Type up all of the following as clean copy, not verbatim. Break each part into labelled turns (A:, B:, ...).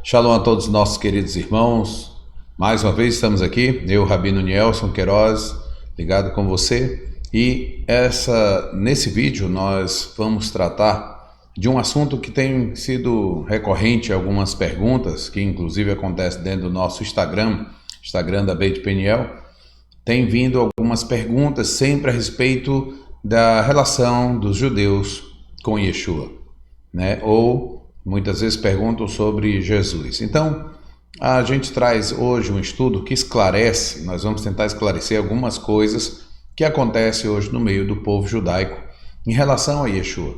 A: Shalom a todos os nossos queridos irmãos. Mais uma vez estamos aqui, eu, Rabino Nielson Queiroz, ligado com você. E nesse vídeo nós vamos tratar de um assunto que tem sido recorrente a algumas perguntas, que inclusive acontece dentro do nosso Instagram da Beit Peniel. Tem vindo algumas perguntas sempre a respeito da relação dos judeus com Yeshua, né? Ou muitas vezes perguntam sobre Jesus. Então, a gente traz hoje um estudo que esclarece, nós vamos tentar esclarecer algumas coisas que acontecem hoje no meio do povo judaico em relação a Yeshua.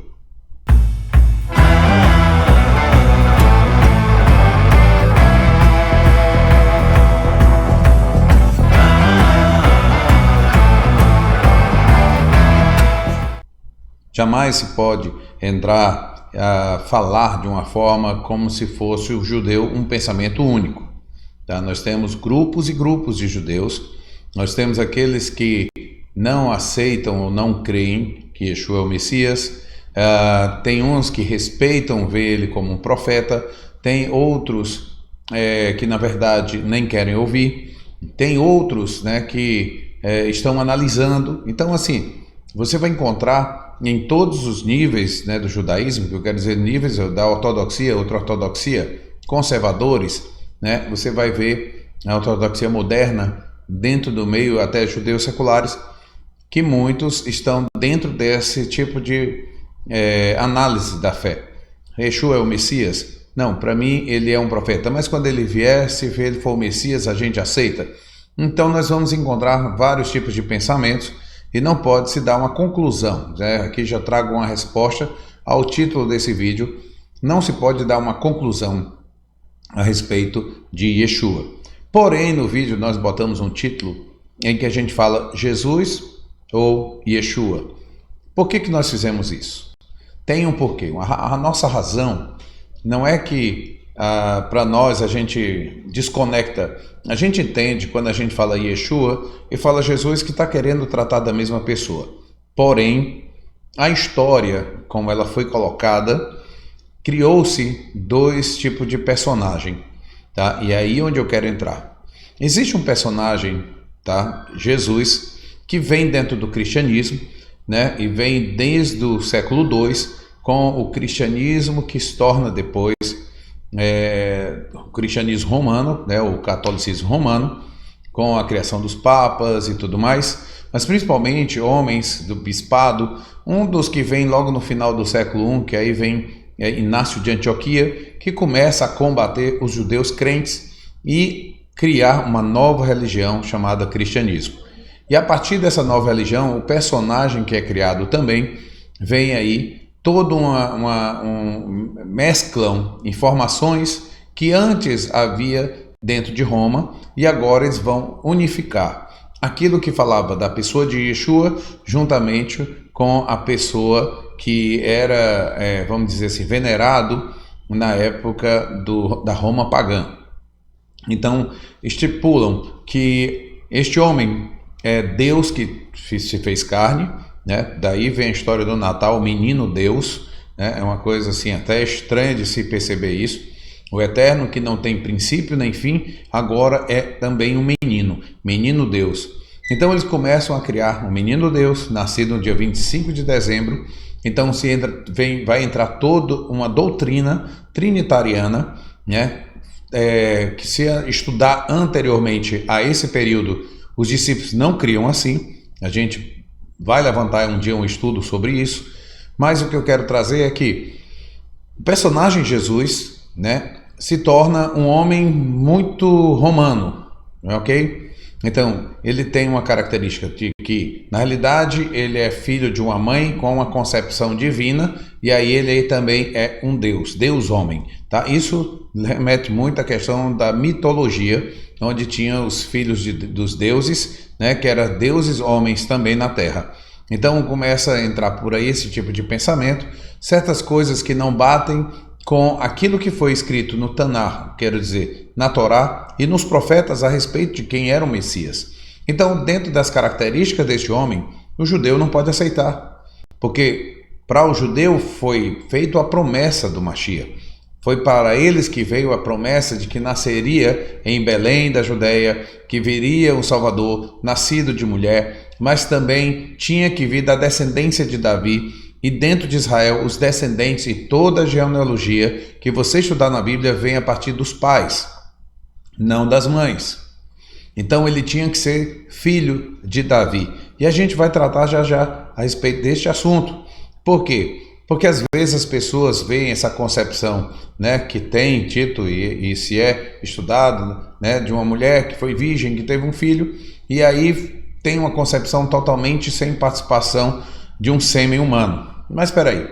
A: Jamais se pode entrar a falar de uma forma como se fosse o judeu um pensamento único. Tá? Nós temos grupos e grupos de judeus, nós temos aqueles que não aceitam ou não creem que Yeshua é o Messias, tem uns que respeitam ver ele como um profeta, tem outros que na verdade nem querem ouvir, tem outros, né, que estão analisando. Então assim, você vai encontrar em todos os níveis, né, do judaísmo, que eu quero dizer níveis da ortodoxia, ultra-ortodoxia, conservadores, né, você vai ver a ortodoxia moderna dentro do meio até judeus seculares, que muitos estão dentro desse tipo de análise da fé. Yeshua é o Messias? Não, para mim ele é um profeta, mas quando ele vier, se ele for o Messias, a gente aceita. Então nós vamos encontrar vários tipos de pensamentos e não pode se dar uma conclusão, né? Aqui já trago uma resposta ao título desse vídeo. Não se pode dar uma conclusão a respeito de Yeshua. Porém, no vídeo nós botamos um título em que a gente fala Jesus ou Yeshua. Por que nós fizemos isso? Tem um porquê. A nossa razão não é que para nós a gente desconecta. A gente entende quando a gente fala Yeshua e fala Jesus que está querendo tratar da mesma pessoa. Porém, a história, como ela foi colocada, criou-se dois tipos de personagem, tá? E é aí onde eu quero entrar. Existe um personagem, tá? Jesus, que vem dentro do cristianismo, né? E vem desde o século II com o cristianismo que se torna depois o cristianismo romano, né, o catolicismo romano, com a criação dos papas e tudo mais, mas principalmente homens do bispado. Um dos que vem logo no final do século I, que aí vem Inácio de Antioquia, que começa a combater os judeus crentes e criar uma nova religião chamada cristianismo. E a partir dessa nova religião, o personagem que é criado também vem aí todo mesclam informações que antes havia dentro de Roma e agora eles vão unificar aquilo que falava da pessoa de Yeshua juntamente com a pessoa que era, vamos dizer assim, venerado na época da Roma pagã. Então, estipulam que este homem é Deus que se fez carne, né? Daí vem a história do Natal, o menino Deus, né? É uma coisa assim até estranha de se perceber isso. O Eterno, que não tem princípio nem fim, agora é também um menino Deus. Então eles começam a criar um menino Deus, nascido no dia 25 de dezembro. Então vai entrar toda uma doutrina trinitariana, né? Que se estudar anteriormente a esse período, os discípulos não criam assim. A gente vai levantar um dia um estudo sobre isso, mas o que eu quero trazer é que o personagem Jesus, né, se torna um homem muito romano, ok? Então, ele tem uma característica de que, na realidade, ele é filho de uma mãe com uma concepção divina, e aí ele também é um Deus, Deus-homem, tá? Isso remete muito à questão da mitologia, onde tinha os filhos dos deuses, né, que eram deuses homens também na terra. Então começa a entrar por aí esse tipo de pensamento, certas coisas que não batem com aquilo que foi escrito no Tanar, quero dizer, na Torá e nos profetas a respeito de quem era o Messias. Então, dentro das características deste homem, o judeu não pode aceitar, porque para o judeu foi feita a promessa do Mashiach. Foi para eles que veio a promessa de que nasceria em Belém da Judeia, que viria um Salvador, nascido de mulher, mas também tinha que vir da descendência de Davi, e dentro de Israel os descendentes e toda a genealogia que você estudar na Bíblia vem a partir dos pais, não das mães. Então ele tinha que ser filho de Davi. E a gente vai tratar já já a respeito deste assunto. Por quê? Porque às vezes as pessoas veem essa concepção, né, que tem título e se é estudado, né, de uma mulher que foi virgem, que teve um filho, e aí tem uma concepção totalmente sem participação de um sêmen humano. Mas espera aí,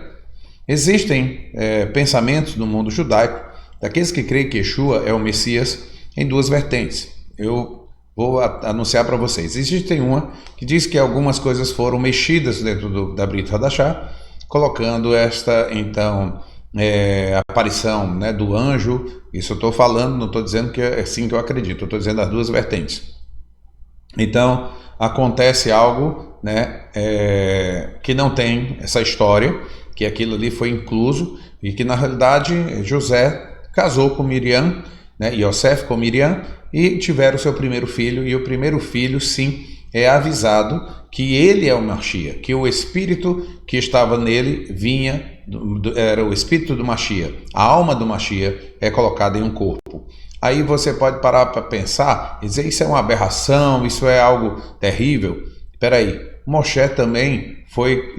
A: existem pensamentos no mundo judaico, daqueles que creem que Yeshua é o Messias, em duas vertentes. Eu vou anunciar para vocês. Existe uma que diz que algumas coisas foram mexidas dentro da Brit Hadashah, colocando esta, então, aparição, né, do anjo. Isso eu estou falando, não estou dizendo que é assim que eu acredito, eu estou dizendo as duas vertentes. Então, acontece algo, né, que não tem essa história, que aquilo ali foi incluso, e que na realidade José casou com Miriam, né, Yosef com Miriam, e tiveram o seu primeiro filho, e o primeiro filho, sim, é avisado que ele é o Mashiach, que o espírito que estava nele era o espírito do Mashiach, a alma do Mashiach é colocada em um corpo. Aí você pode parar para pensar e dizer, isso é uma aberração, isso é algo terrível. Espera aí, Moshe também foi,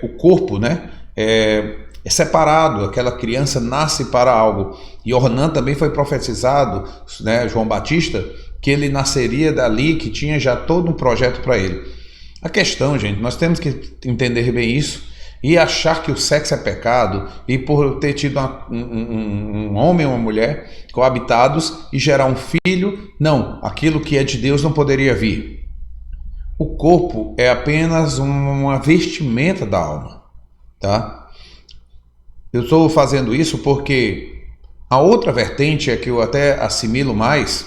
A: o corpo, né, é separado, aquela criança nasce para algo. E Ornan também foi profetizado, né, João Batista, que ele nasceria dali, que tinha já todo um projeto para ele. A questão, gente, nós temos que entender bem isso e achar que o sexo é pecado e por ter tido um homem e uma mulher coabitados e gerar um filho, não, aquilo que é de Deus não poderia vir. O corpo é apenas uma vestimenta da alma, tá? Eu estou fazendo isso porque a outra vertente é que eu até assimilo mais.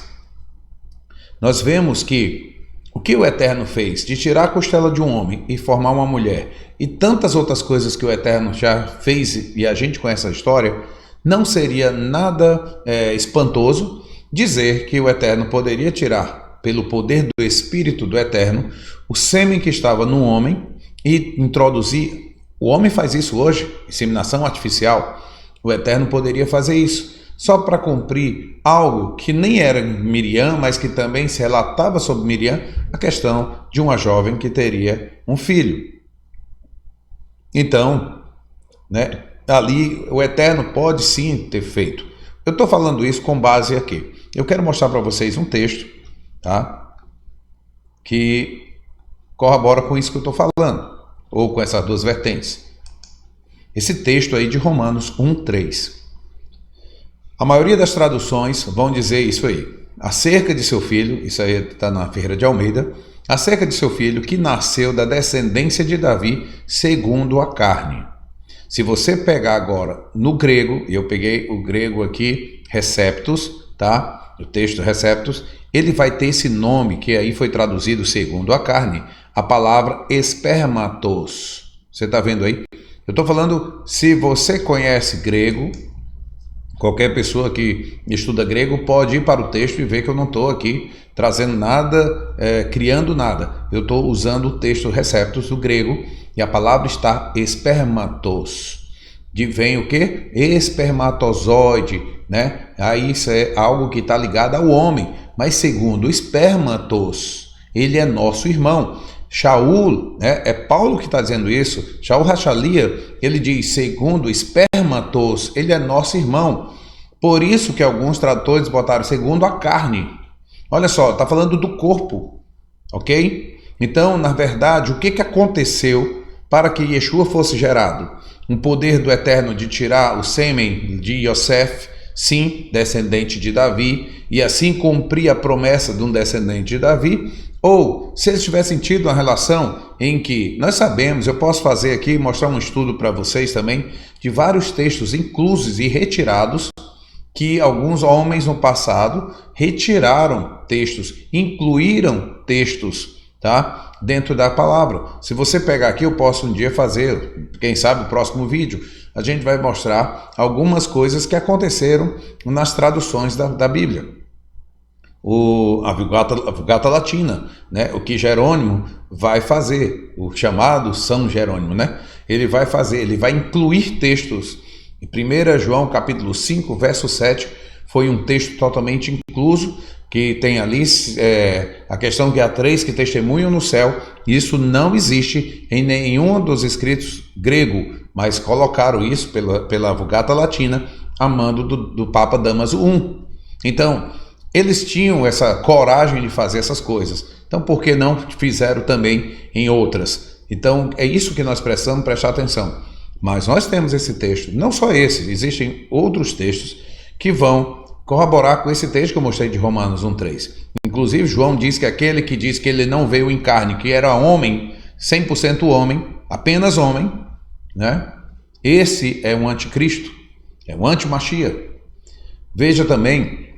A: Nós vemos que o que o Eterno fez de tirar a costela de um homem e formar uma mulher e tantas outras coisas que o Eterno já fez e a gente conhece a história, não seria nada espantoso dizer que o Eterno poderia tirar, pelo poder do Espírito do Eterno, o sêmen que estava no homem e introduzir. O homem faz isso hoje, inseminação artificial. O Eterno poderia fazer isso, só para cumprir algo que nem era Miriam, mas que também se relatava sobre Miriam, a questão de uma jovem que teria um filho. Então, né, ali o Eterno pode sim ter feito. Eu estou falando isso com base aqui. Eu quero mostrar para vocês um texto, tá, que corrobora com isso que eu estou falando, ou com essas duas vertentes. Esse texto aí de Romanos 1:3. A maioria das traduções vão dizer isso aí. Acerca de seu filho, isso aí está na Ferreira de Almeida, acerca de seu filho que nasceu da descendência de Davi segundo a carne. Se você pegar agora no grego, e eu peguei o grego aqui, receptus, tá? O texto receptus, ele vai ter esse nome que aí foi traduzido segundo a carne, a palavra espermatos. Você está vendo aí? Eu estou falando, se você conhece grego, qualquer pessoa que estuda grego pode ir para o texto e ver que eu não estou aqui trazendo nada, criando nada. Eu estou usando o texto receptus do grego e a palavra está espermatos. Vem o quê? Espermatozoide, né? Aí isso é algo que está ligado ao homem, mas segundo o espermatos, ele é nosso irmão. Shaul, né, é Paulo que está dizendo isso, Shaul Rachalia, ele diz, segundo espermatos, ele é nosso irmão. Por isso que alguns tradutores botaram segundo a carne. Olha só, está falando do corpo, ok? Então, na verdade, o que aconteceu para que Yeshua fosse gerado? Um poder do Eterno de tirar o sêmen de Yosef, sim, descendente de Davi, e assim cumprir a promessa de um descendente de Davi. Ou, se eles tivessem tido uma relação em que, nós sabemos, eu posso fazer aqui, mostrar um estudo para vocês também, de vários textos inclusos e retirados, que alguns homens no passado retiraram textos, incluíram textos, tá, dentro da palavra. Se você pegar aqui, eu posso um dia fazer, quem sabe o próximo vídeo, a gente vai mostrar algumas coisas que aconteceram nas traduções da Bíblia. A Vulgata Latina, né? O que Jerônimo vai fazer, o chamado São Jerônimo, né? Ele vai incluir textos. Em 1 João capítulo 5, verso 7, foi um texto totalmente incluso, que tem ali a questão que há 3 que testemunham no céu. Isso não existe em nenhum dos escritos grego, mas colocaram isso pela Vulgata Latina, a mando do Papa Dámaso I. Então, eles tinham essa coragem de fazer essas coisas. Então, por que não fizeram também em outras? Então, é isso que nós precisamos prestar atenção. Mas nós temos esse texto, não só esse, existem outros textos que vão corroborar com esse texto que eu mostrei de Romanos 1,3. Inclusive, João diz que aquele que diz que ele não veio em carne, que era homem, 100% homem, apenas homem, né? Esse é um anticristo, é um anti-Machia. Veja também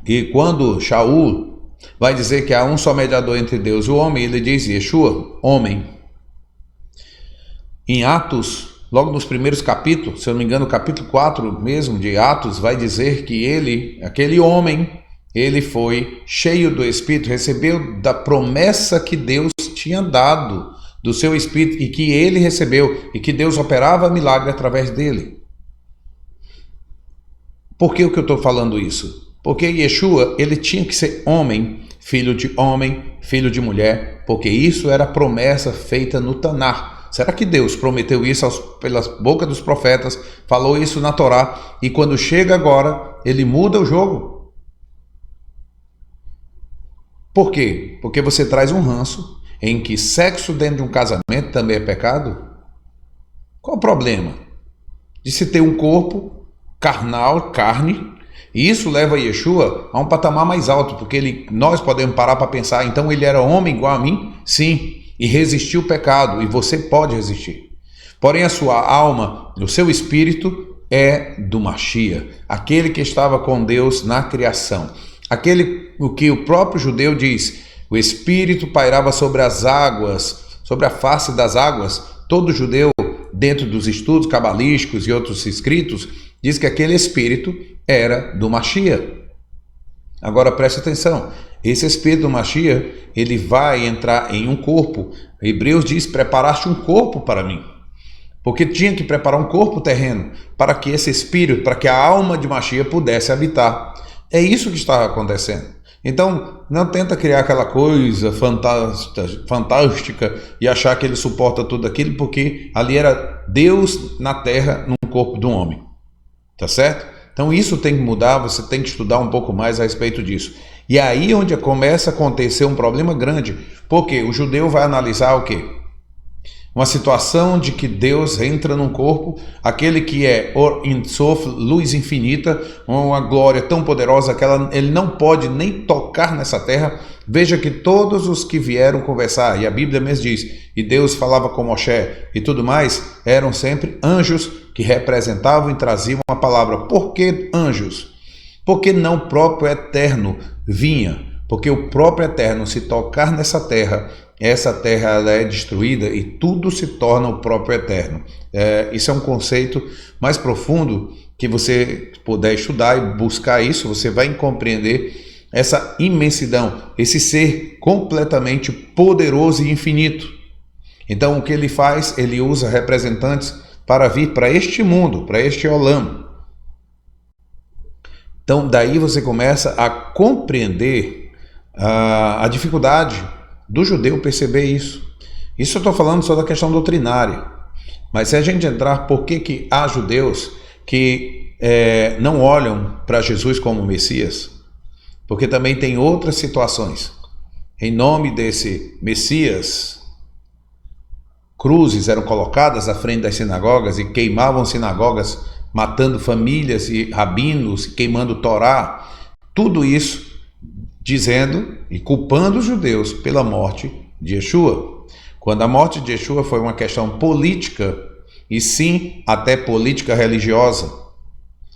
A: que quando Shaul vai dizer que há um só mediador entre Deus e o homem, ele diz Yeshua, homem. Em Atos, logo nos primeiros capítulos, se eu não me engano, capítulo 4 mesmo de Atos, vai dizer que ele, aquele homem, ele foi cheio do Espírito, recebeu da promessa que Deus tinha dado do seu Espírito e que ele recebeu e que Deus operava milagre através dele. Por que eu estou falando isso? Porque Yeshua, ele tinha que ser homem, filho de mulher, porque isso era a promessa feita no Tanar. Será que Deus prometeu isso pelas bocas dos profetas, falou isso na Torá, e quando chega agora, ele muda o jogo? Por quê? Porque você traz um ranço em que sexo dentro de um casamento também é pecado? Qual o problema de se ter um corpo carnal, carne? E isso leva Yeshua a um patamar mais alto, porque nós podemos parar para pensar, então ele era homem igual a mim? Sim, e resistiu o pecado, e você pode resistir. Porém a sua alma, o seu espírito é do Machia, aquele que estava com Deus na criação. O que o próprio judeu diz, o espírito pairava sobre as águas, sobre a face das águas. Todo judeu, dentro dos estudos cabalísticos e outros escritos, diz que aquele espírito era do Machia. Agora preste atenção, esse espírito do Machia, ele vai entrar em um corpo. Hebreus diz, preparaste um corpo para mim. Porque tinha que preparar um corpo terreno, para que esse espírito, para que a alma de Machia pudesse habitar. É isso que estava acontecendo. Então, não tenta criar aquela coisa fantástica e achar que ele suporta tudo aquilo, porque ali era Deus na terra, num corpo de um homem. Tá certo? Então isso tem que mudar, você tem que estudar um pouco mais a respeito disso. E aí onde começa a acontecer um problema grande, porque o judeu vai analisar o quê? Uma situação de que Deus entra num corpo, aquele que é Or Ein Sof, luz infinita, uma glória tão poderosa que ele não pode nem tocar nessa terra. Veja que todos os que vieram conversar, e a Bíblia mesmo diz, e Deus falava com Moshe e tudo mais, eram sempre anjos que representavam e traziam a palavra. Por que anjos? Porque não o próprio Eterno vinha, porque o próprio Eterno, se tocar nessa terra, essa terra ela é destruída e tudo se torna o próprio Eterno. Isso é um conceito mais profundo que você puder estudar e buscar isso, você vai compreender essa imensidão, esse ser completamente poderoso e infinito. Então o que ele faz? Ele usa representantes para vir para este mundo, para este Olam. Então daí você começa a compreender a dificuldade do judeu perceber isso. Isso eu estou falando só da questão doutrinária. Mas se a gente entrar, por que há judeus que não olham para Jesus como Messias? Porque também tem outras situações. Em nome desse Messias, cruzes eram colocadas à frente das sinagogas e queimavam sinagogas, matando famílias e rabinos, queimando Torá. Tudo isso dizendo e culpando os judeus pela morte de Yeshua. Quando a morte de Yeshua foi uma questão política, e sim até política religiosa,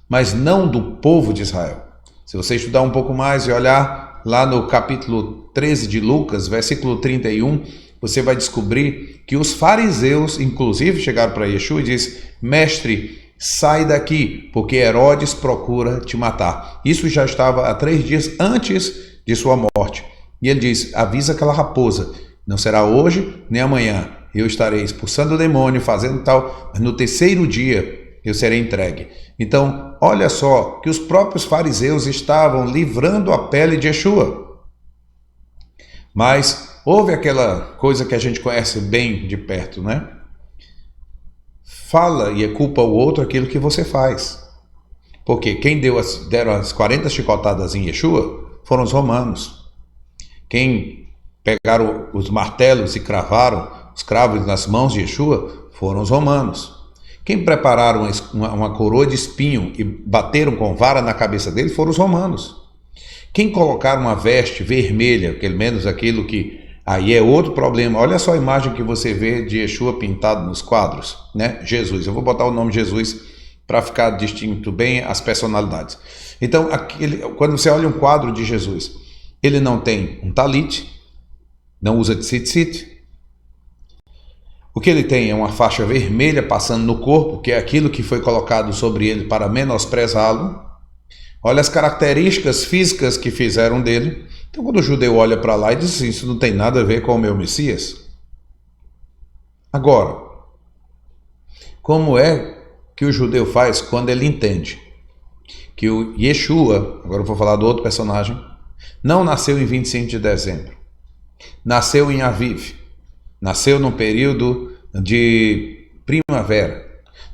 A: mas não do povo de Israel. Se você estudar um pouco mais e olhar lá no capítulo 13 de Lucas, versículo 31, você vai descobrir que os fariseus, inclusive, chegaram para Yeshua e disseram: mestre, sai daqui, porque Herodes procura te matar. Isso já estava há 3 dias antes de sua morte. E ele diz: avisa aquela raposa, não será hoje nem amanhã. Eu estarei expulsando o demônio, fazendo tal, mas no 3º dia eu serei entregue. Então, olha só que os próprios fariseus estavam livrando a pele de Yeshua. Mas houve aquela coisa que a gente conhece bem de perto, né? Fala e culpa o outro aquilo que você faz. Porque quem deram as 40 chicotadas em Yeshua foram os romanos. Quem pegaram os martelos e cravaram os cravos nas mãos de Yeshua foram os romanos. Quem prepararam uma coroa de espinho e bateram com vara na cabeça dele foram os romanos. Quem colocaram uma veste vermelha, pelo menos aquilo que... Aí é outro problema. Olha só a imagem que você vê de Yeshua pintado nos quadros, né? Jesus. Eu vou botar o nome Jesus para ficar distinto bem as personalidades. Então, quando você olha um quadro de Jesus, ele não tem um talit, não usa tzitzit. O que ele tem é uma faixa vermelha passando no corpo, que é aquilo que foi colocado sobre ele para menosprezá-lo. Olha as características físicas que fizeram dele. Então, quando o judeu olha para lá e diz assim: isso não tem nada a ver com o meu Messias. Agora, como é que o judeu faz quando ele entende que o Yeshua, agora eu vou falar do outro personagem, não nasceu em 25 de dezembro, nasceu em Aviv, nasceu no período de primavera,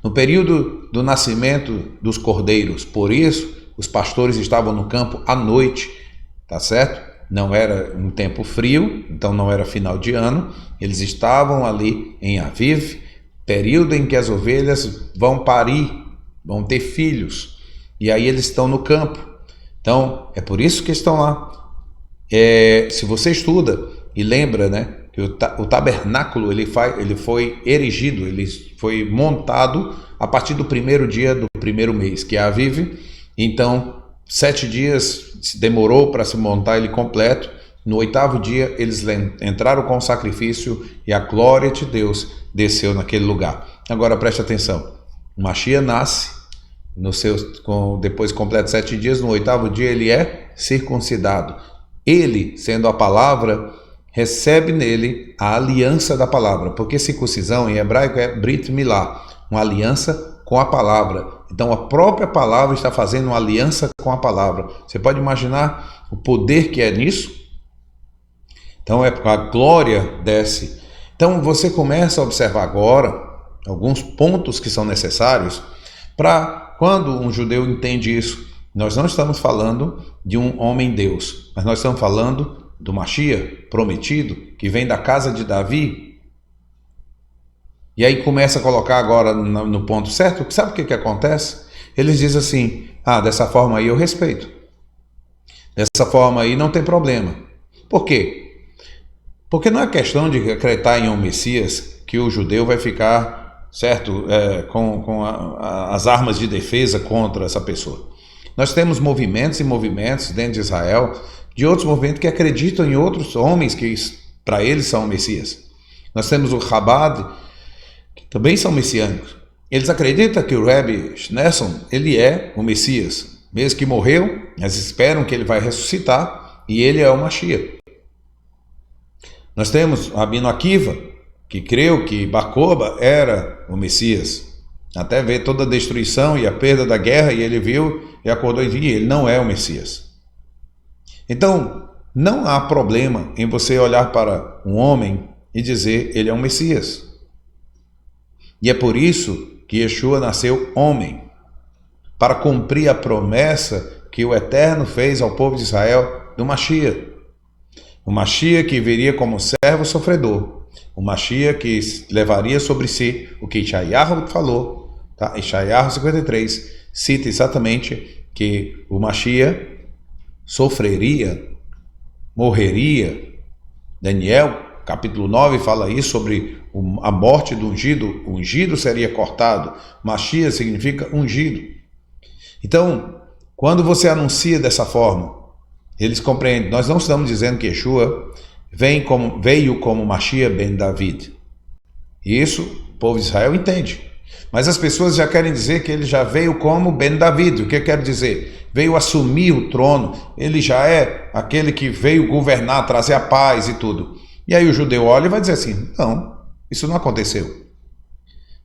A: no período do nascimento dos cordeiros. Por isso, os pastores estavam no campo à noite, tá certo? Não era um tempo frio, então não era final de ano. Eles estavam ali em Aviv, período em que as ovelhas vão parir, vão ter filhos, e aí eles estão no campo. Então, é por isso que estão lá. Se você estuda e lembra, né, que o tabernáculo ele foi erigido, ele foi montado a partir do 1º dia do 1º mês, que é Aviv. Então, 7 dias demorou para se montar ele completo. No 8º dia, eles entraram com o sacrifício e a glória de Deus desceu naquele lugar. Agora, preste atenção. O Mashiach nasce, depois completa 7 dias, no 8º dia ele é circuncidado. Ele, sendo a palavra, recebe nele a aliança da palavra, porque circuncisão em hebraico é Brit Milá, uma aliança com a palavra. Então a própria palavra está fazendo uma aliança com a palavra. Você pode imaginar o poder que é nisso? Então a glória desce. Então você começa a observar agora alguns pontos que são necessários para quando um judeu entende isso. Nós não estamos falando de um homem-deus, mas nós estamos falando do Mashiach prometido, que vem da casa de Davi. E aí começa a colocar agora no ponto certo. Sabe o que acontece? Eles dizem assim: dessa forma aí eu respeito, dessa forma aí não tem problema. Por quê? Porque não é questão de acreditar em um Messias que o judeu vai ficar, certo, com as armas de defesa contra essa pessoa. Nós temos movimentos e movimentos dentro de Israel, de outros movimentos que acreditam em outros homens que para eles são Messias. Nós temos o Chabad, que também são messiânicos. Eles acreditam que o Rebbe Schneerson, ele é o Messias. Mesmo que morreu, eles esperam que ele vai ressuscitar e ele é o Mashiach. Nós temos o Rabino Akiva, que creu que Bar Kokhba era o Messias. Até ver toda a destruição e a perda da guerra, e ele viu e acordou e viu, ele não é o Messias. Então, não há problema em você olhar para um homem e dizer ele é um Messias. E é por isso que Yeshua nasceu homem, para cumprir a promessa que o Eterno fez ao povo de Israel do Mashiach. O Mashiach que viria como servo sofredor, o Mashiach que levaria sobre si o que Ishayahu falou, tá? Ishayahu 53 cita exatamente que o Mashiach sofreria, morreria. Daniel capítulo 9 fala isso sobre a morte do ungido. O ungido seria cortado. Mashiach significa ungido. Então, quando você anuncia dessa forma, eles compreendem. Nós não estamos dizendo que Yeshua veio como Mashiach ben David. Isso o povo de Israel entende. Mas as pessoas já querem dizer que ele já veio como Ben David. O que quer dizer? Veio assumir o trono, ele já é aquele que veio governar, trazer a paz e tudo. E aí o judeu olha e vai dizer assim, não, isso não aconteceu.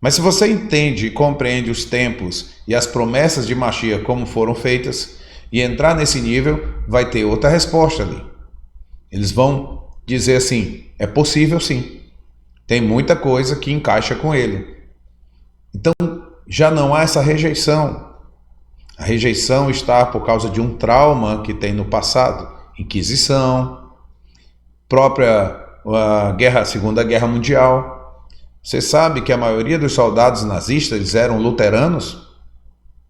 A: Mas se você entende e compreende os tempos e as promessas de Mashiach como foram feitas, e entrar nesse nível, vai ter outra resposta ali. Eles vão dizer assim, é possível sim, tem muita coisa que encaixa com ele. Então já não há essa rejeição. A rejeição está por causa de um trauma que tem no passado, Inquisição, própria Segunda Guerra Mundial. Você sabe que a maioria dos soldados nazistas eles eram luteranos?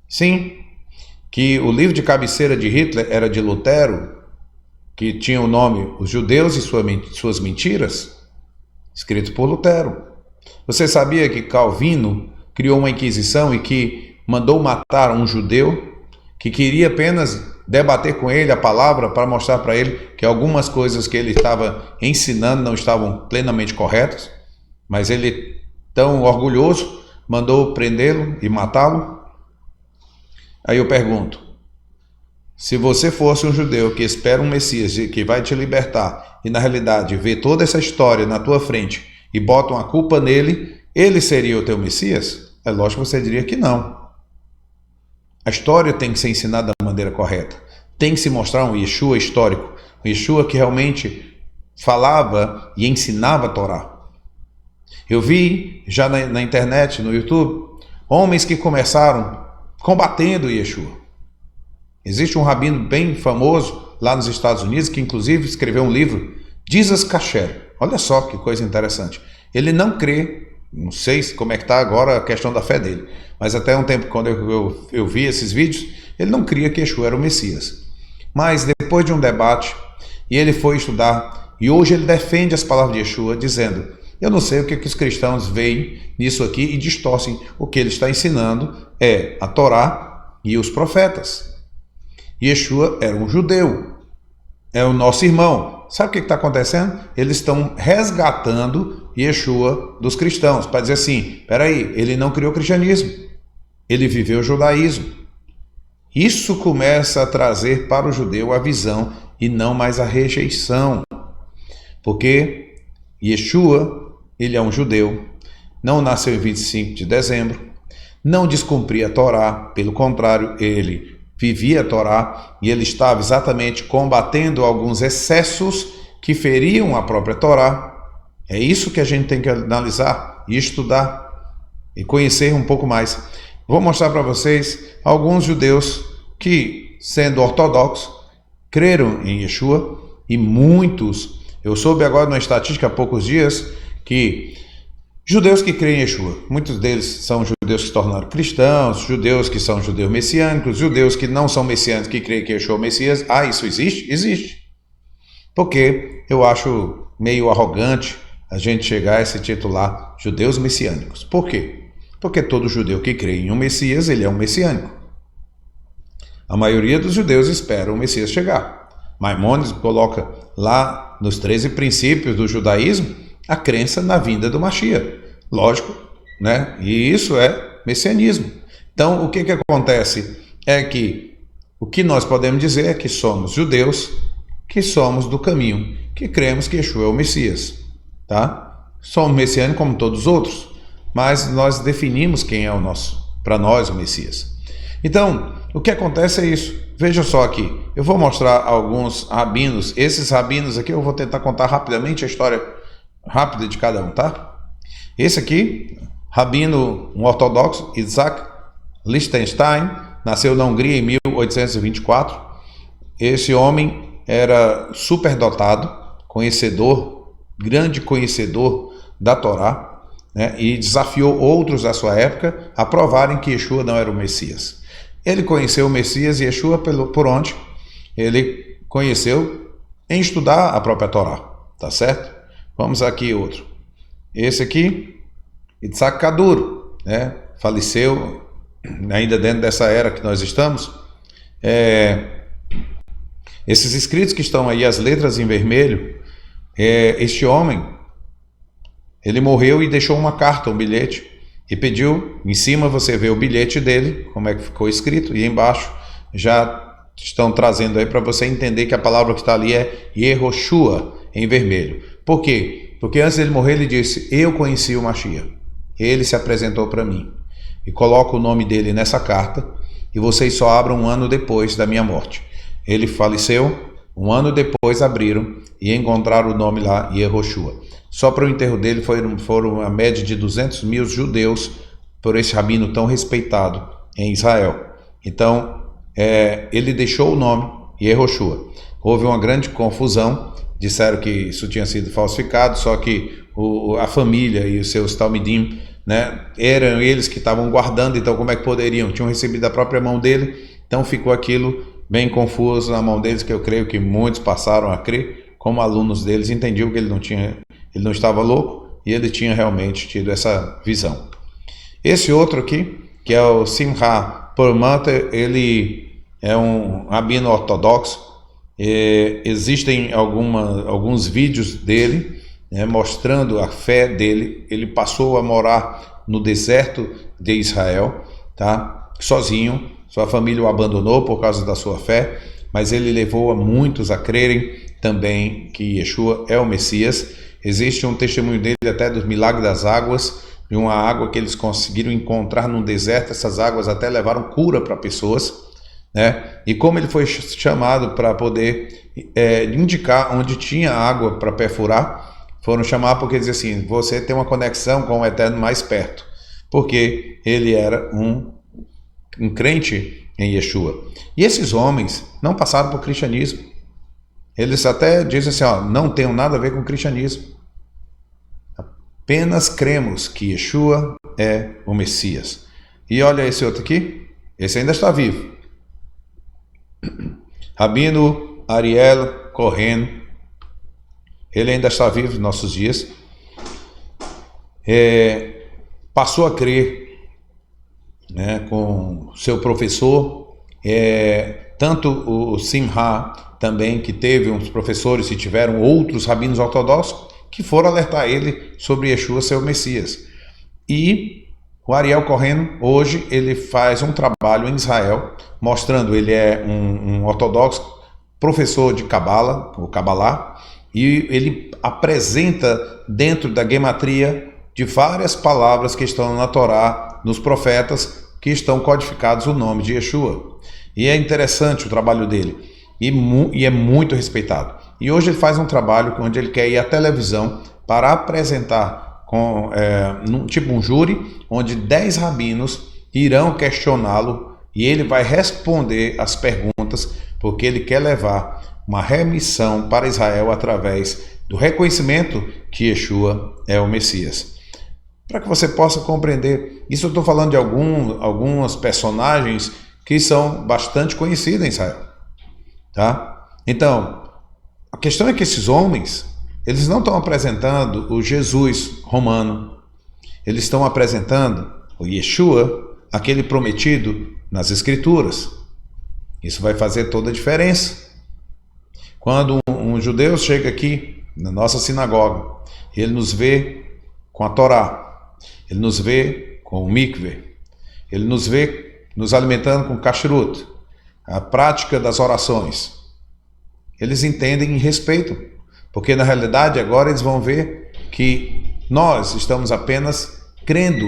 A: Sim, que o livro de cabeceira de Hitler era de Lutero, que tinha o nome Os Judeus e Suas Mentiras, escrito por Lutero. Você sabia que Calvino criou uma Inquisição e que mandou matar um judeu que queria apenas debater com ele a palavra para mostrar para ele que algumas coisas que ele estava ensinando não estavam plenamente corretas, mas ele, tão orgulhoso, mandou prendê-lo e matá-lo? Aí eu pergunto, se você fosse um judeu que espera um Messias que vai te libertar e na realidade vê toda essa história na tua frente e botam a culpa nele, ele seria o teu Messias? É lógico que você diria que não. A história tem que ser ensinada da maneira correta. Tem que se mostrar um Yeshua histórico. Um Yeshua que realmente falava e ensinava a Torá. Eu vi já na internet, no YouTube, homens que começaram combatendo Yeshua. Existe um rabino bem famoso lá nos Estados Unidos que inclusive escreveu um livro, Jesus Kasher. Olha só que coisa interessante. Ele não crê, não sei como é que está agora a questão da fé dele, mas até um tempo quando eu vi esses vídeos, ele não cria que Yeshua era o Messias. Mas depois de um debate, e ele foi estudar, e hoje ele defende as palavras de Yeshua, dizendo, eu não sei o que os cristãos veem nisso aqui e distorcem o que ele está ensinando, é a Torá e os profetas. Yeshua era um judeu, é o nosso irmão. Sabe o que está acontecendo? Eles estão resgatando Yeshua dos cristãos, para dizer assim, peraí, ele não criou o cristianismo, ele viveu o judaísmo. Isso começa a trazer para o judeu a visão e não mais a rejeição. Porque Yeshua, ele é um judeu, não nasceu em 25 de dezembro, não descumpria a Torá, pelo contrário, ele vivia a Torá e ele estava exatamente combatendo alguns excessos que feriam a própria Torá. É isso que a gente tem que analisar e estudar e conhecer um pouco mais. Vou mostrar para vocês alguns judeus que, sendo ortodoxos, creram em Yeshua e muitos, eu soube agora numa estatística há poucos dias, que judeus que creem em Yeshua, muitos deles são judeus que se tornaram cristãos, judeus que são judeus messiânicos, judeus que não são messiânicos, que creem que Yeshua é o Messias. Ah, isso existe? Existe. Porque eu acho meio arrogante a gente chegar a se titular judeus messiânicos. Por quê? Porque todo judeu que crê em um Messias, ele é um messiânico. A maioria dos judeus espera o Messias chegar. Maimônides coloca lá nos 13 princípios do judaísmo a crença na vinda do Mashiach. Lógico, né? E isso é messianismo. Então, o que acontece é que o que nós podemos dizer é que somos judeus, que somos do caminho, que cremos que Yeshua é o Messias. Tá? Somos messiânicos como todos os outros, mas nós definimos quem é o nosso, para nós, o Messias. Então, o que acontece é isso. Veja só aqui, eu vou mostrar alguns rabinos. Esses rabinos aqui eu vou tentar contar rapidamente a história rápida de cada um, tá? Esse aqui, rabino, um ortodoxo, Isaac Lichtenstein, nasceu na Hungria em 1824. Esse homem era superdotado, conhecedor, grande conhecedor da Torá, né? E desafiou outros da sua época a provarem que Yeshua não era o Messias. Ele conheceu o Messias e Yeshua por onde? Ele conheceu em estudar a própria Torá, tá certo? Vamos aqui outro. Esse aqui, Itzhak Kaduro, né? Faleceu ainda dentro dessa era que nós estamos. Esses escritos que estão aí, as letras em vermelho, Este homem, ele morreu e deixou uma carta, um bilhete, e pediu, em cima você vê o bilhete dele, como é que ficou escrito, e embaixo já estão trazendo aí para você entender que a palavra que está ali é Yehoshua, em vermelho. Por quê? Porque antes dele morrer ele disse, eu conheci o Mashiach, ele se apresentou para mim, e coloca o nome dele nessa carta, e vocês só abram um ano depois da minha morte. Ele faleceu, um ano depois abriram e encontraram o nome lá, Yehoshua. Só para o enterro dele foram a média de 200 mil judeus por esse rabino tão respeitado em Israel. Então, ele deixou o nome Yehoshua. Houve uma grande confusão, disseram que isso tinha sido falsificado, só que a família e os seus talmidim, né, eram eles que estavam guardando, então como é que poderiam? Tinham recebido da própria mão dele, então ficou aquilo bem confuso na mão deles, que eu creio que muitos passaram a crer, como alunos deles, entendiam que ele não estava louco, e ele tinha realmente tido essa visão. Esse outro aqui, que é o Simcha Perlmutter, ele é um rabino ortodoxo. Existem alguns vídeos dele, né, mostrando a fé dele. Ele passou a morar no deserto de Israel, tá? Sozinho. Sua família o abandonou por causa da sua fé, mas ele levou a muitos a crerem também que Yeshua é o Messias. Existe um testemunho dele até dos milagres das águas, de uma água que eles conseguiram encontrar no deserto. Essas águas até levaram cura para pessoas, né? E como ele foi chamado para poder indicar onde tinha água para perfurar, foram chamar porque diziam assim, você tem uma conexão com o Eterno mais perto, porque ele era um crente em Yeshua. E esses homens não passaram por cristianismo. Eles até dizem assim, não tem nada a ver com o cristianismo. Apenas cremos que Yeshua é o Messias. E olha esse outro aqui, esse ainda está vivo. Rabino Ariel Cohen, ele ainda está vivo nos nossos dias. Passou a crer, né, com seu professor, tanto o Simcha também, que teve uns professores e tiveram outros rabinos ortodoxos que foram alertar ele sobre Yeshua ser o Messias. E o Ariel Cohen, hoje, ele faz um trabalho em Israel, mostrando, ele é um ortodoxo, professor de Kabbalah, o Kabbalah, e ele apresenta dentro da gematria de várias palavras que estão na Torá, nos profetas, que estão codificados o nome de Yeshua. E é interessante o trabalho dele, e é muito respeitado. E hoje ele faz um trabalho onde ele quer ir à televisão para apresentar tipo um júri, onde 10 rabinos irão questioná-lo e ele vai responder as perguntas, porque ele quer levar uma remissão para Israel através do reconhecimento que Yeshua é o Messias. Para que você possa compreender, isso eu estou falando de algumas personagens que são bastante conhecidas em Israel, tá? Então, a questão é que esses homens, eles não estão apresentando o Jesus romano, eles estão apresentando o Yeshua, aquele prometido nas Escrituras. Isso vai fazer toda a diferença. Quando um judeu chega aqui na nossa sinagoga, ele nos vê com a Torá, ele nos vê com o mikveh, ele nos vê nos alimentando com kashrut, a prática das orações. Eles entendem e respeitam, porque na realidade agora eles vão ver que nós estamos apenas crendo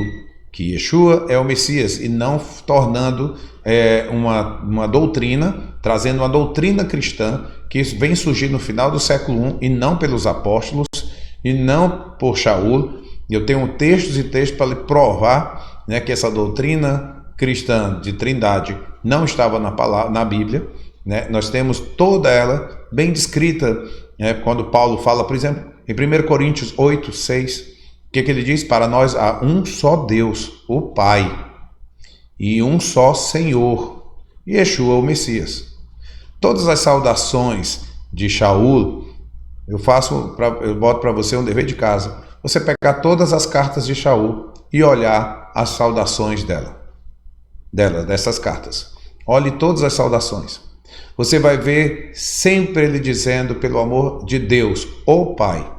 A: que Yeshua é o Messias e não tornando uma doutrina, trazendo uma doutrina cristã que vem surgir no final do século I e não pelos apóstolos e não por Shaul. Eu tenho textos e textos para lhe provar, né, que essa doutrina cristã de trindade não estava na Bíblia, né? Nós temos toda ela bem descrita, né, quando Paulo fala, por exemplo, em 1 Coríntios 8, 6, o que ele diz? Para nós há um só Deus, o Pai, e um só Senhor, Yeshua o Messias. Todas as saudações de Shaul, eu boto para você um dever de casa, você pegar todas as cartas de Shaul e olhar as saudações dessas cartas. Olhe todas as saudações. Você vai ver sempre ele dizendo pelo amor de Deus, o Pai.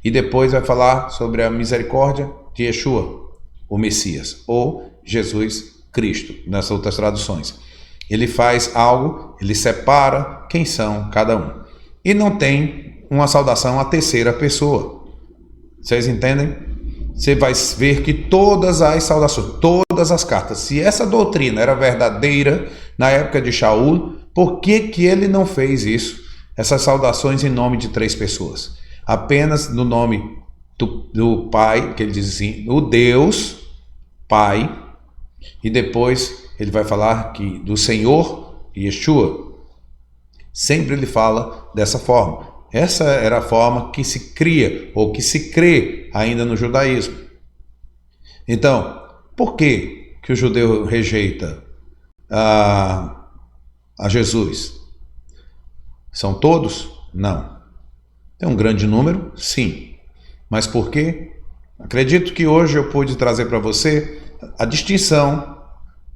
A: E depois vai falar sobre a misericórdia de Yeshua, o Messias, ou Jesus Cristo, nas outras traduções. Ele faz algo, ele separa quem são cada um. E não tem uma saudação à terceira pessoa. Vocês entendem? Você vai ver que todas as saudações, todas as cartas, se essa doutrina era verdadeira na época de Shaul, por que ele não fez isso? Essas saudações em nome de 3 pessoas. Apenas no nome do Pai, que ele diz assim, o Deus, Pai, e depois ele vai falar que do Senhor, Yeshua. Sempre ele fala dessa forma. Essa era a forma que se cria, ou que se crê ainda no judaísmo. Então, por que o judeu rejeita a Jesus? São todos? Não. Tem um grande número? Sim. Mas por quê? Acredito que hoje eu pude trazer para você a distinção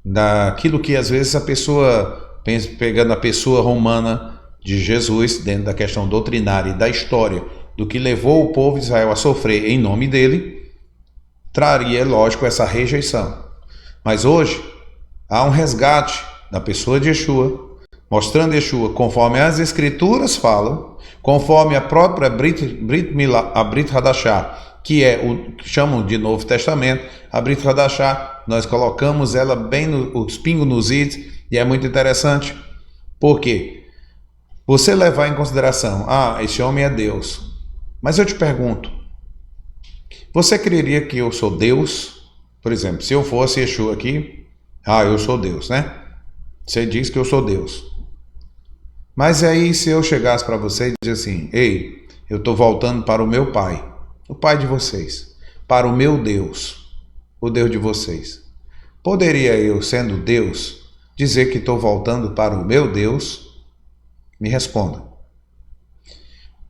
A: daquilo que às vezes a pessoa, pegando a pessoa romana de Jesus, dentro da questão doutrinária e da história, do que levou o povo de Israel a sofrer em nome dele, traria, lógico, essa rejeição. Mas hoje há um resgate da pessoa de Yeshua, mostrando Yeshua conforme as Escrituras falam, conforme a própria Brit Milá, a Brit Hadashah, que é o que chamam de Novo Testamento. A Brit Hadashah, nós colocamos ela bem os pingos nos is, e é muito interessante. Por quê? Você levar em consideração, esse homem é Deus. Mas eu te pergunto, você creria que eu sou Deus? Por exemplo, se eu fosse Yeshua aqui, eu sou Deus, né? Você diz que eu sou Deus. Mas aí se eu chegasse para você e dizer assim, ei, eu estou voltando para o meu Pai, o Pai de vocês, para o meu Deus, o Deus de vocês. Poderia eu, sendo Deus, dizer que estou voltando para o meu Deus? Me responda.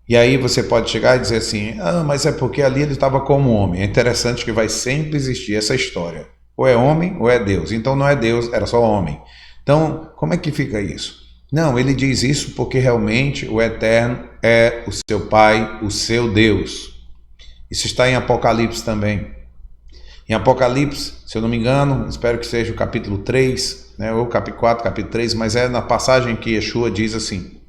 A: E aí você pode chegar e dizer assim, mas é porque ali ele estava como homem. É interessante que vai sempre existir essa história. Ou é homem ou é Deus. Então não é Deus, era só homem. Então, como é que fica isso? Não, ele diz isso porque realmente o Eterno é o seu Pai, o seu Deus. Isso está em Apocalipse também. Em Apocalipse, se eu não me engano, espero que seja o capítulo 3, né, ou capítulo 4, capítulo 3, mas é na passagem que Yeshua diz assim,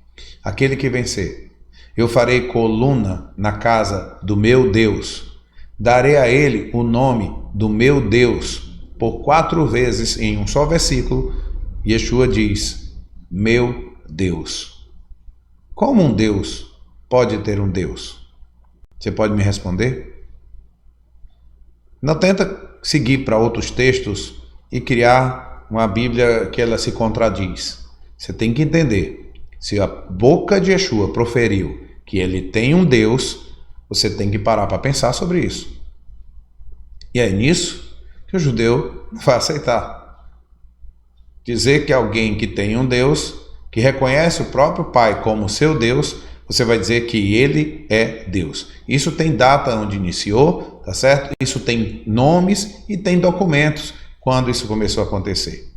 A: aquele que vencer, eu farei coluna na casa do meu Deus, darei a ele o nome do meu Deus. Por 4 vezes em um só versículo, Yeshua diz, meu Deus. Como um Deus pode ter um Deus? Você pode me responder? Não tenta seguir para outros textos e criar uma Bíblia que ela se contradiz. Você tem que entender, se a boca de Yeshua proferiu que ele tem um Deus, você tem que parar para pensar sobre isso. E é nisso que o judeu não vai aceitar. Dizer que alguém que tem um Deus, que reconhece o próprio Pai como seu Deus, você vai dizer que ele é Deus. Isso tem data onde iniciou, tá certo? Isso tem nomes e tem documentos quando isso começou a acontecer.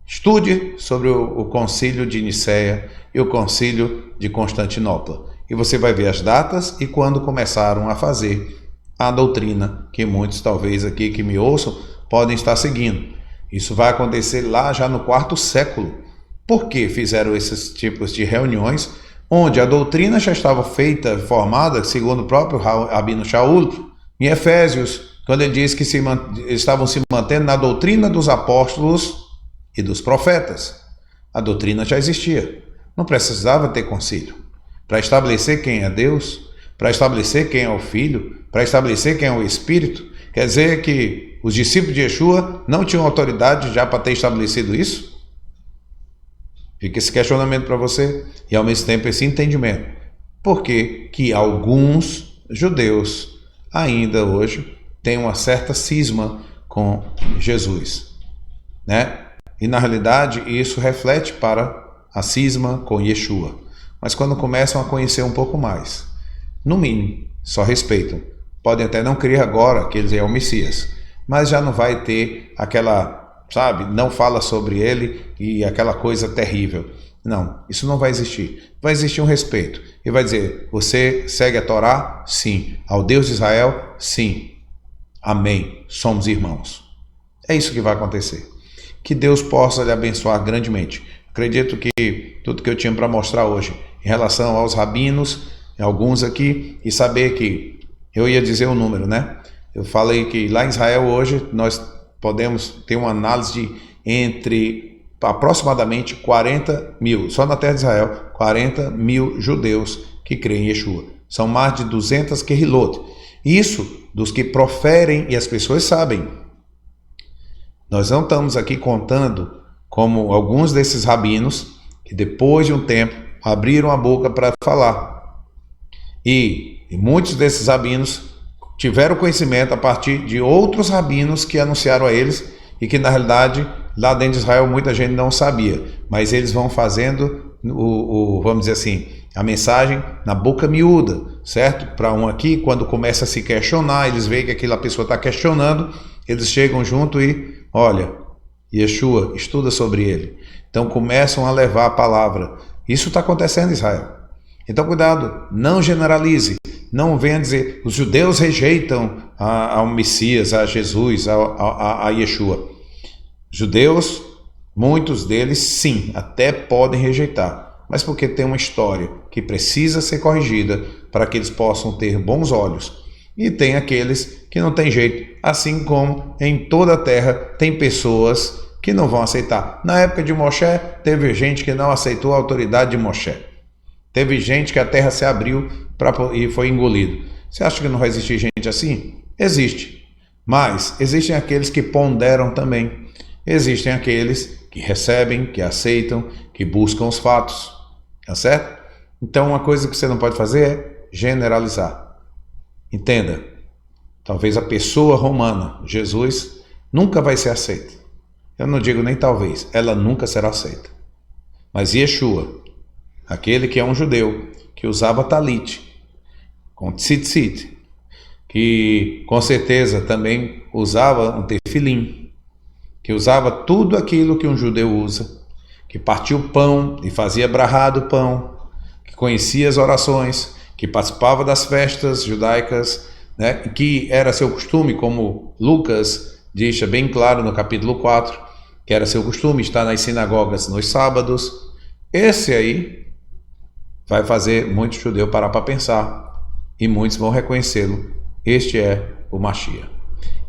A: Estude sobre o concílio de Nicéia e o concílio de Constantinopla. E você vai ver as datas e quando começaram a fazer a doutrina que muitos talvez aqui que me ouçam podem estar seguindo. Isso vai acontecer lá já no 4º século. Por que fizeram esses tipos de reuniões onde a doutrina já estava feita, formada, segundo o próprio Rabino Shaul, em Efésios, quando ele diz que estavam se mantendo na doutrina dos apóstolos e dos profetas. A doutrina já existia. Não precisava ter concílio. Para estabelecer quem é Deus, para estabelecer quem é o Filho, para estabelecer quem é o Espírito, quer dizer que os discípulos de Yeshua não tinham autoridade já para ter estabelecido isso? Fica esse questionamento para você e ao mesmo tempo esse entendimento. Por que que alguns judeus ainda hoje têm uma certa cisma com Jesus, né? E na realidade isso reflete para a cisma com Yeshua. Mas quando começam a conhecer um pouco mais, no mínimo, só respeitam. Podem até não crer agora que ele é o Messias, mas já não vai ter aquela, não fala sobre ele e aquela coisa terrível. Não, isso não vai existir. Vai existir um respeito. Ele vai dizer, você segue a Torá? Sim. Ao Deus de Israel? Sim. Amém. Somos irmãos. É isso que vai acontecer. Que Deus possa lhe abençoar grandemente. Acredito que tudo que eu tinha para mostrar hoje em relação aos rabinos, alguns aqui, e saber que eu ia dizer o número, né? Eu falei que lá em Israel hoje nós podemos ter uma análise de entre aproximadamente 40 mil, só na terra de Israel, 40 mil judeus que creem em Yeshua. São mais de 200 quehilot. Isso dos que proferem e as pessoas sabem. Nós não estamos aqui contando como alguns desses rabinos que depois de um tempo abriram a boca para falar. E muitos desses rabinos tiveram conhecimento a partir de outros rabinos que anunciaram a eles e que na realidade lá dentro de Israel muita gente não sabia, mas eles vão fazendo vamos dizer assim, a mensagem na boca miúda, certo? Para um aqui, quando começa a se questionar, eles veem que aquela pessoa está questionando, eles chegam junto e, olha, Yeshua, estuda sobre ele. Então começam a levar a palavra. Isso está acontecendo em Israel. Então cuidado, não generalize, não venha dizer, os judeus rejeitam ao Messias, a Jesus, a Yeshua. Judeus, muitos deles sim, até podem rejeitar, mas porque tem uma história que precisa ser corrigida para que eles possam ter bons olhos. E tem aqueles que não tem jeito, assim como em toda a terra tem pessoas que não vão aceitar. Na época de Moshe, teve gente que não aceitou a autoridade de Moshe. Teve gente que a terra se abriu e foi engolido. Você acha que não vai existir gente assim? Existe. Mas existem aqueles que ponderam também. Existem aqueles que recebem, que aceitam, que buscam os fatos. Tá certo? Então uma coisa que você não pode fazer é generalizar. Entenda. Talvez a pessoa romana, Jesus, nunca vai ser aceita. Eu não digo nem talvez, ela nunca será aceita. Mas Yeshua, aquele que é um judeu, que usava talit, com tzitzit, que com certeza também usava um tefilim, que usava tudo aquilo que um judeu usa, que partia o pão e fazia brahá do pão, que conhecia as orações, que participava das festas judaicas, né, que era seu costume, como Lucas deixa bem claro no capítulo 4, que era seu costume estar nas sinagogas nos sábados. Esse aí vai fazer muito judeu parar para pensar, e muitos vão reconhecê-lo. Este é o Mashiach.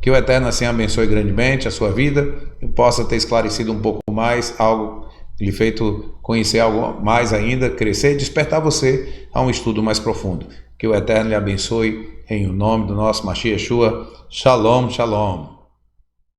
A: Que o Eterno assim abençoe grandemente a sua vida e possa ter esclarecido um pouco mais, algo lhe feito conhecer algo mais ainda, crescer e despertar você a um estudo mais profundo. Que o Eterno lhe abençoe em o nome do nosso Mashiach Yeshua. Shalom, shalom.